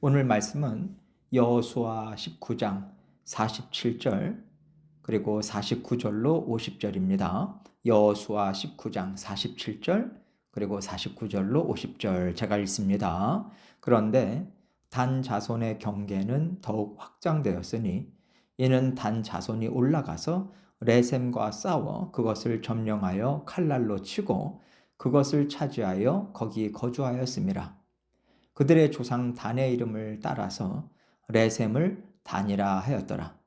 오늘 말씀은 여호수아 19장 47절 그리고 49절로 50절입니다. 여호수아 19장 47절 그리고 49절로 50절 제가 읽습니다. 그런데 단 자손의 경계는 더욱 확장되었으니 이는 단 자손이 올라가서 레셈과 싸워 그것을 점령하여 칼날로 치고 그것을 차지하여 거기 거주하였음이라. 그들의 조상 단의 이름을 따라서 레셈을 단이라 하였더라.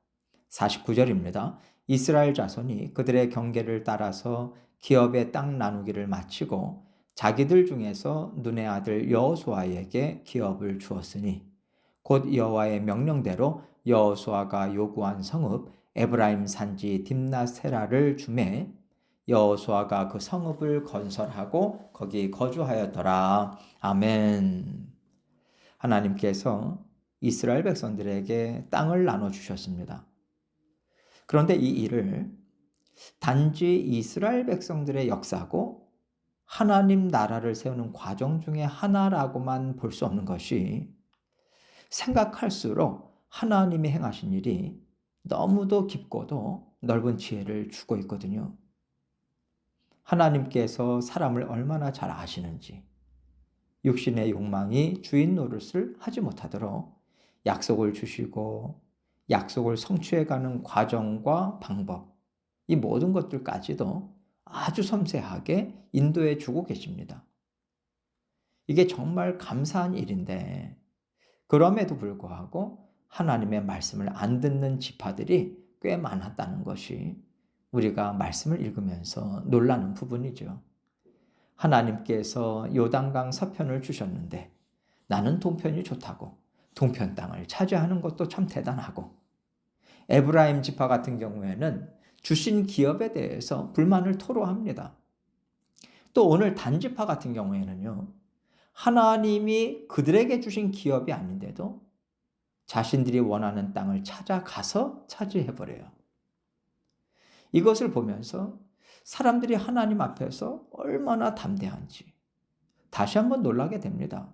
49절입니다. 이스라엘 자손이 그들의 경계를 따라서 기업의 땅 나누기를 마치고 자기들 중에서 눈의 아들 여호수아에게 기업을 주었으니 곧 여호와의 명령대로 여호수아가 요구한 성읍 에브라임 산지 딥나세라를 주매 여호수아가 그 성읍을 건설하고 거기 거주하였더라. 아멘. 하나님께서 이스라엘 백성들에게 땅을 나눠주셨습니다. 그런데 이 일을 단지 이스라엘 백성들의 역사고 하나님 나라를 세우는 과정 중에 하나라고만 볼 수 없는 것이 생각할수록 하나님이 행하신 일이 너무도 깊고도 넓은 지혜를 주고 있거든요. 하나님께서 사람을 얼마나 잘 아시는지, 육신의 욕망이 주인 노릇을 하지 못하도록 약속을 주시고 약속을 성취해가는 과정과 방법, 이 모든 것들까지도 아주 섬세하게 인도해 주고 계십니다. 이게 정말 감사한 일인데 그럼에도 불구하고 하나님의 말씀을 안 듣는 지파들이 꽤 많았다는 것이 우리가 말씀을 읽으면서 놀라는 부분이죠. 하나님께서 요단강 서편을 주셨는데 나는 동편이 좋다고 동편 땅을 차지하는 것도 참 대단하고, 에브라임 지파 같은 경우에는 주신 기업에 대해서 불만을 토로합니다. 또 오늘 단 지파 같은 경우에는요, 하나님이 그들에게 주신 기업이 아닌데도 자신들이 원하는 땅을 찾아가서 차지해버려요. 이것을 보면서 사람들이 하나님 앞에서 얼마나 담대한지 다시 한번 놀라게 됩니다.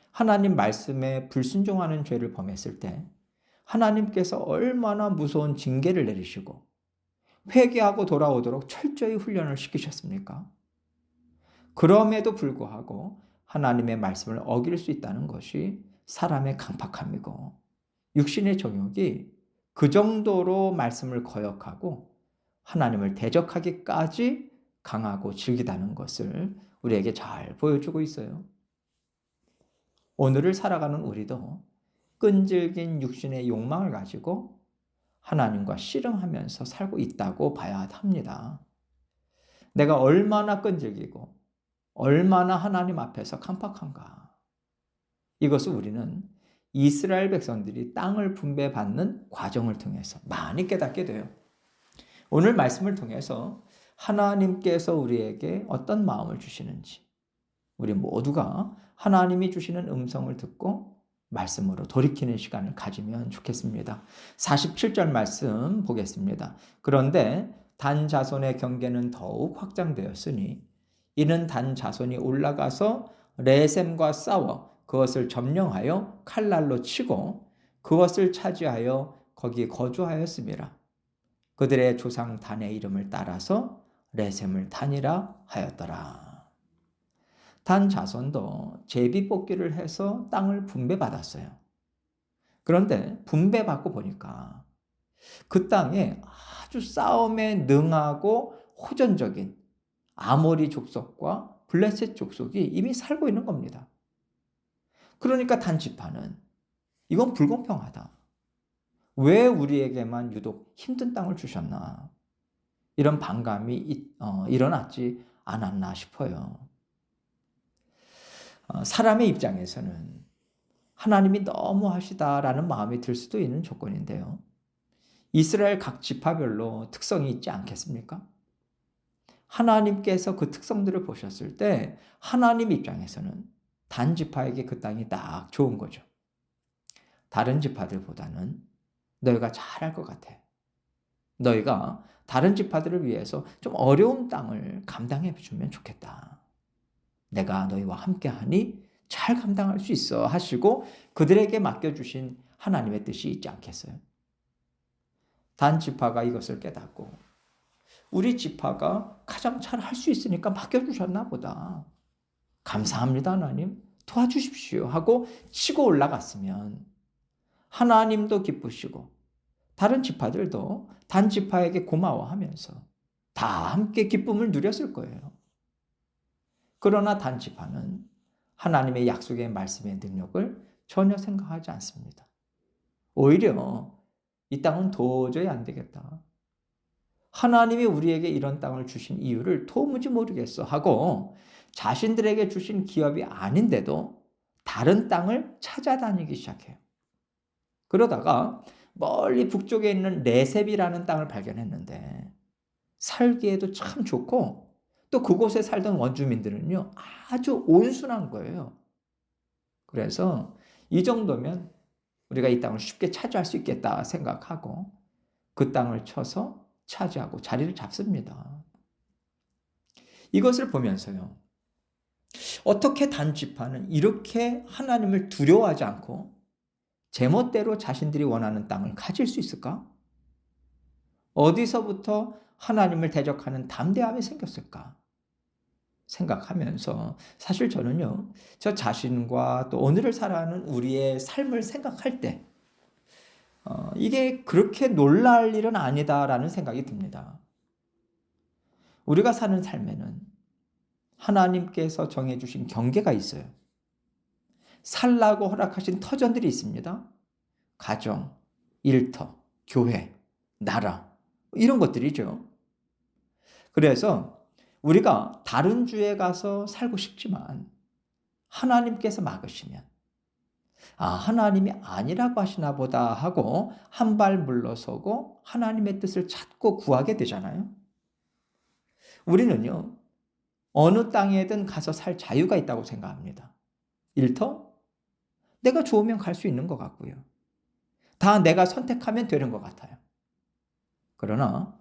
하나님 말씀에 불순종하는 죄를 범했을 때 하나님께서 얼마나 무서운 징계를 내리시고 회개하고 돌아오도록 철저히 훈련을 시키셨습니까? 그럼에도 불구하고 하나님의 말씀을 어길 수 있다는 것이 사람의 강팍함이고 육신의 정욕이 그 정도로 말씀을 거역하고 하나님을 대적하기까지 강하고 질기다는 것을 우리에게 잘 보여주고 있어요. 오늘을 살아가는 우리도 끈질긴 육신의 욕망을 가지고 하나님과 씨름하면서 살고 있다고 봐야 합니다. 내가 얼마나 끈질기고 얼마나 하나님 앞에서 강팍한가. 이것을 우리는 이스라엘 백성들이 땅을 분배받는 과정을 통해서 많이 깨닫게 돼요. 오늘 말씀을 통해서 하나님께서 우리에게 어떤 마음을 주시는지, 우리 모두가 하나님이 주시는 음성을 듣고 말씀으로 돌이키는 시간을 가지면 좋겠습니다. 47절 말씀 보겠습니다. 그런데 단 자손의 경계는 더욱 확장되었으니 이는 단 자손이 올라가서 레셈과 싸워 그것을 점령하여 칼날로 치고 그것을 차지하여 거기 거주하였음이라. 그들의 조상 단의 이름을 따라서 레셈을 단이라 하였더라. 단 자손도 제비뽑기를 해서 땅을 분배받았어요. 그런데 분배받고 보니까 그 땅에 아주 싸움에 능하고 호전적인 아모리 족속과 블레셋 족속이 이미 살고 있는 겁니다. 그러니까 단 지파는 이건 불공평하다. 왜 우리에게만 유독 힘든 땅을 주셨나? 이런 반감이 일어났지 않았나 싶어요. 사람의 입장에서는 하나님이 너무하시다라는 마음이 들 수도 있는 조건인데요. 이스라엘 각 지파별로 특성이 있지 않겠습니까? 하나님께서 그 특성들을 보셨을 때 하나님 입장에서는 단 지파에게 그 땅이 딱 좋은 거죠. 다른 지파들보다는 너희가 잘할 것 같아. 너희가 다른 지파들을 위해서 좀 어려운 땅을 감당해 주면 좋겠다. 내가 너희와 함께하니 잘 감당할 수 있어 하시고 그들에게 맡겨주신 하나님의 뜻이 있지 않겠어요? 단 지파가 이것을 깨닫고 우리 지파가 가장 잘 할 수 있으니까 맡겨주셨나 보다. 감사합니다 하나님. 도와주십시오 하고 치고 올라갔으면 하나님도 기쁘시고 다른 지파들도 단 지파에게 고마워하면서 다 함께 기쁨을 누렸을 거예요. 그러나 단 지파는 하나님의 약속의 말씀의 능력을 전혀 생각하지 않습니다. 오히려 이 땅은 도저히 안 되겠다. 하나님이 우리에게 이런 땅을 주신 이유를 도무지 모르겠어 하고 자신들에게 주신 기업이 아닌데도 다른 땅을 찾아다니기 시작해요. 그러다가 멀리 북쪽에 있는 레셉이라는 땅을 발견했는데 살기에도 참 좋고 또 그곳에 살던 원주민들은요 아주 온순한 거예요. 그래서 이 정도면 우리가 이 땅을 쉽게 차지할 수 있겠다 생각하고 그 땅을 쳐서 차지하고 자리를 잡습니다. 이것을 보면서요. 어떻게 단 지파는 이렇게 하나님을 두려워하지 않고 제멋대로 자신들이 원하는 땅을 가질 수 있을까? 어디서부터 하나님을 대적하는 담대함이 생겼을까? 생각하면서 사실 저는요. 저 자신과 또 오늘을 살아가는 우리의 삶을 생각할 때 이게 그렇게 놀랄 일은 아니다라는 생각이 듭니다. 우리가 사는 삶에는 하나님께서 정해주신 경계가 있어요. 살라고 허락하신 터전들이 있습니다. 가정, 일터, 교회, 나라 이런 것들이죠. 그래서 우리가 다른 주에 가서 살고 싶지만 하나님께서 막으시면 하나님이 아니라고 하시나 보다 하고 한 발 물러서고 하나님의 뜻을 찾고 구하게 되잖아요. 우리는요. 어느 땅에든 가서 살 자유가 있다고 생각합니다. 일터? 내가 좋으면 갈 수 있는 것 같고요. 다 내가 선택하면 되는 것 같아요. 그러나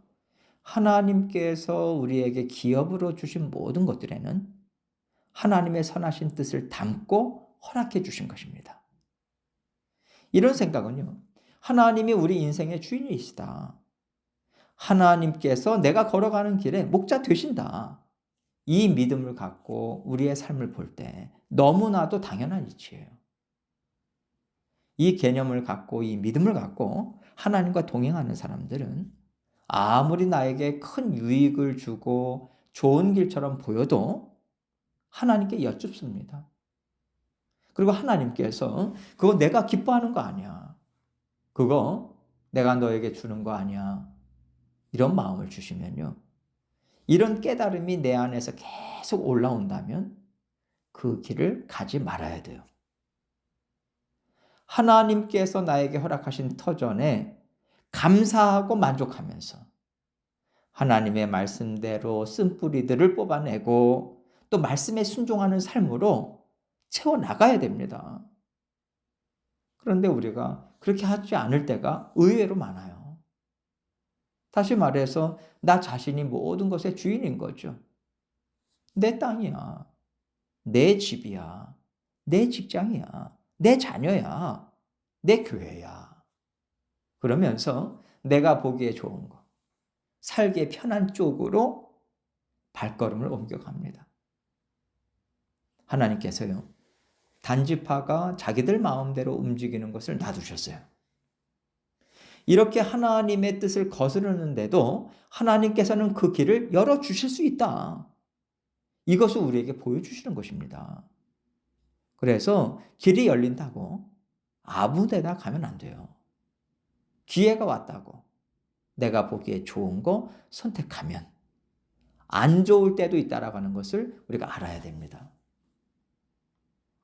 하나님께서 우리에게 기업으로 주신 모든 것들에는 하나님의 선하신 뜻을 담고 허락해 주신 것입니다. 이런 생각은요. 하나님이 우리 인생의 주인이시다. 하나님께서 내가 걸어가는 길에 목자 되신다. 이 믿음을 갖고 우리의 삶을 볼 때 너무나도 당연한 이치예요. 이 개념을 갖고 이 믿음을 갖고 하나님과 동행하는 사람들은 아무리 나에게 큰 유익을 주고 좋은 길처럼 보여도 하나님께 여쭙습니다. 그리고 하나님께서 그거 내가 기뻐하는 거 아니야. 그거 내가 너에게 주는 거 아니야. 이런 마음을 주시면요. 이런 깨달음이 내 안에서 계속 올라온다면 그 길을 가지 말아야 돼요. 하나님께서 나에게 허락하신 터전에 감사하고 만족하면서 하나님의 말씀대로 쓴뿌리들을 뽑아내고 또 말씀에 순종하는 삶으로 채워나가야 됩니다. 그런데 우리가 그렇게 하지 않을 때가 의외로 많아요. 다시 말해서 나 자신이 모든 것의 주인인 거죠. 내 땅이야. 내 집이야. 내 직장이야. 내 자녀야. 내 교회야. 그러면서 내가 보기에 좋은 거, 살기에 편한 쪽으로 발걸음을 옮겨갑니다. 하나님께서요. 단지파가 자기들 마음대로 움직이는 것을 놔두셨어요. 이렇게 하나님의 뜻을 거스르는데도 하나님께서는 그 길을 열어주실 수 있다. 이것을 우리에게 보여주시는 것입니다. 그래서 길이 열린다고 아무 데나 가면 안 돼요. 기회가 왔다고 내가 보기에 좋은 거 선택하면 안 좋을 때도 있다라고 하는 것을 우리가 알아야 됩니다.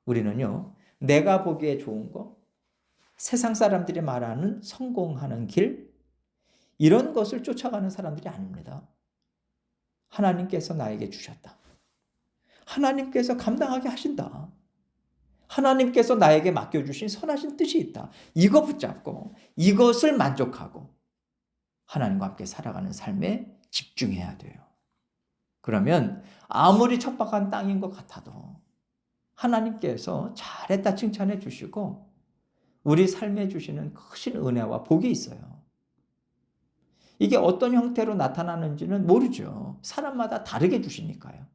우리는요, 내가 보기에 좋은 거, 세상 사람들이 말하는 성공하는 길, 이런 것을 쫓아가는 사람들이 아닙니다. 하나님께서 나에게 주셨다. 하나님께서 감당하게 하신다. 하나님께서 나에게 맡겨주신 선하신 뜻이 있다. 이거 붙잡고 이것을 만족하고 하나님과 함께 살아가는 삶에 집중해야 돼요. 그러면 아무리 척박한 땅인 것 같아도 하나님께서 잘했다 칭찬해 주시고 우리 삶에 주시는 크신 은혜와 복이 있어요. 이게 어떤 형태로 나타나는지는 모르죠. 사람마다 다르게 주시니까요.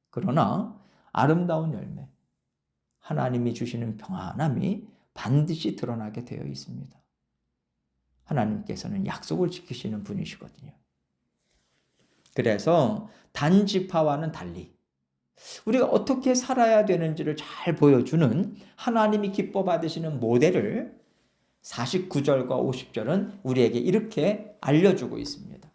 그러나 아름다운 열매, 하나님이 주시는 평안함이 반드시 드러나게 되어 있습니다. 하나님께서는 약속을 지키시는 분이시거든요. 그래서 단지파와는 달리 우리가 어떻게 살아야 되는지를 잘 보여주는 하나님이 기뻐 받으시는 모델을 49절과 50절은 우리에게 이렇게 알려주고 있습니다.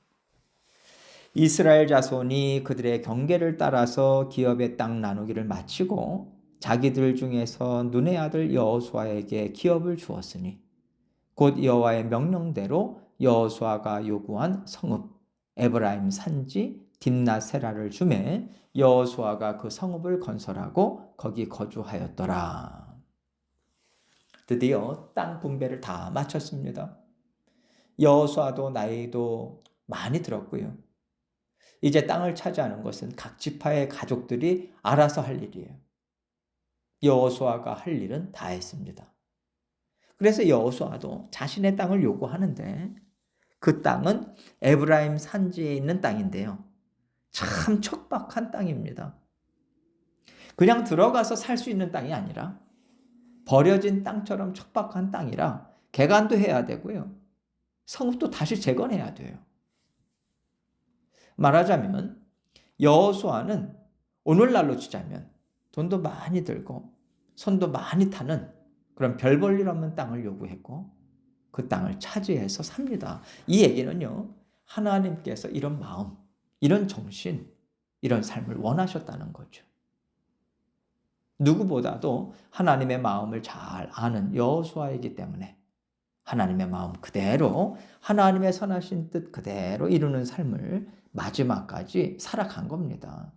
이스라엘 자손이 그들의 경계를 따라서 기업의 땅 나누기를 마치고 자기들 중에서 눈의 아들 여호수아에게 기업을 주었으니 곧 여호와의 명령대로 여호수아가 요구한 성읍 에브라임 산지 딥나세라를 주매 여호수아가 그 성읍을 건설하고 거기 거주하였더라. 드디어 땅 분배를 다 마쳤습니다. 여호수아도 나이도 많이 들었고요. 이제 땅을 차지하는 것은 각 지파의 가족들이 알아서 할 일이에요. 여호수아가 할 일은 다 했습니다. 그래서 여호수아도 자신의 땅을 요구하는데 그 땅은 에브라임 산지에 있는 땅인데요. 참 척박한 땅입니다. 그냥 들어가서 살 수 있는 땅이 아니라 버려진 땅처럼 척박한 땅이라 개간도 해야 되고요. 성읍도 다시 재건해야 돼요. 말하자면 여호수아는 오늘날로 치자면 돈도 많이 들고 손도 많이 타는 그런 별 볼 일 없는 땅을 요구했고 그 땅을 차지해서 삽니다. 이 얘기는요. 하나님께서 이런 마음, 이런 정신, 이런 삶을 원하셨다는 거죠. 누구보다도 하나님의 마음을 잘 아는 여호수아이기 때문에 하나님의 마음 그대로 하나님의 선하신 뜻 그대로 이루는 삶을 마지막까지 살아간 겁니다.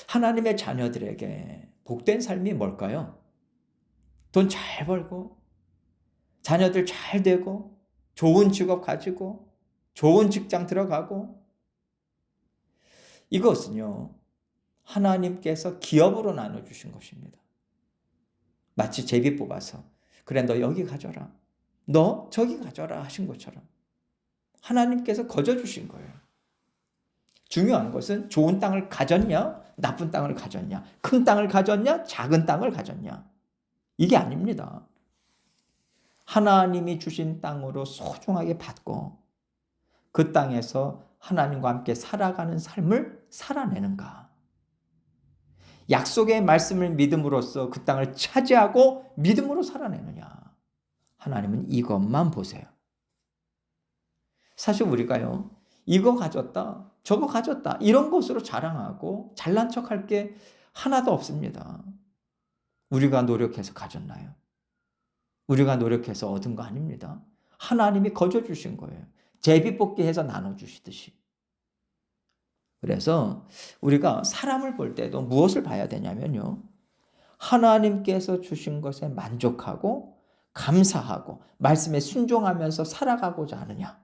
하나님의 자녀들에게 복된 삶이 뭘까요? 돈 잘 벌고 자녀들 잘 되고 좋은 직업 가지고 좋은 직장 들어가고 이것은요. 하나님께서 기업으로 나눠주신 것입니다. 마치 제비 뽑아서 그래 너 여기 가져라. 너 저기 가져라 하신 것처럼 하나님께서 거저주신 거예요. 중요한 것은 좋은 땅을 가졌냐 나쁜 땅을 가졌냐 큰 땅을 가졌냐 작은 땅을 가졌냐 이게 아닙니다. 하나님이 주신 땅으로 소중하게 받고 그 땅에서 하나님과 함께 살아가는 삶을 살아내는가. 약속의 말씀을 믿음으로써 그 땅을 차지하고 믿음으로 살아내느냐. 하나님은 이것만 보세요. 사실 우리가요. 이거 가졌다. 저거 가졌다. 이런 것으로 자랑하고 잘난 척할 게 하나도 없습니다. 우리가 노력해서 가졌나요? 우리가 노력해서 얻은 거 아닙니다. 하나님이 거저주신 거예요. 제비뽑기해서 나눠주시듯이. 그래서 우리가 사람을 볼 때도 무엇을 봐야 되냐면요. 하나님께서 주신 것에 만족하고 감사하고 말씀에 순종하면서 살아가고자 하느냐.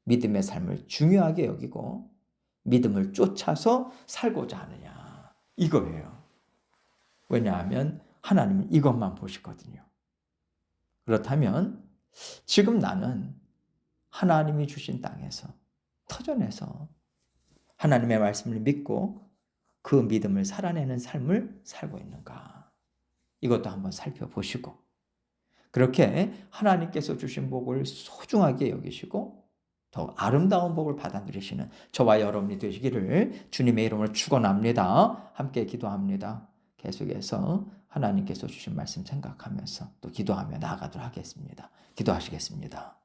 믿음의 삶을 중요하게 여기고 믿음을 쫓아서 살고자 하느냐. 이거예요. 왜냐하면 하나님은 이것만 보시거든요. 그렇다면 지금 나는 하나님이 주신 땅에서 터전에서 하나님의 말씀을 믿고 그 믿음을 살아내는 삶을 살고 있는가? 이것도 한번 살펴보시고 그렇게 하나님께서 주신 복을 소중하게 여기시고 더 아름다운 복을 받아 누리시는 저와 여러분이 되시기를 주님의 이름으로 축원합니다. 함께 기도합니다. 계속해서 하나님께서 주신 말씀 생각하면서 또 기도하며 나아가도록 하겠습니다. 기도하시겠습니다.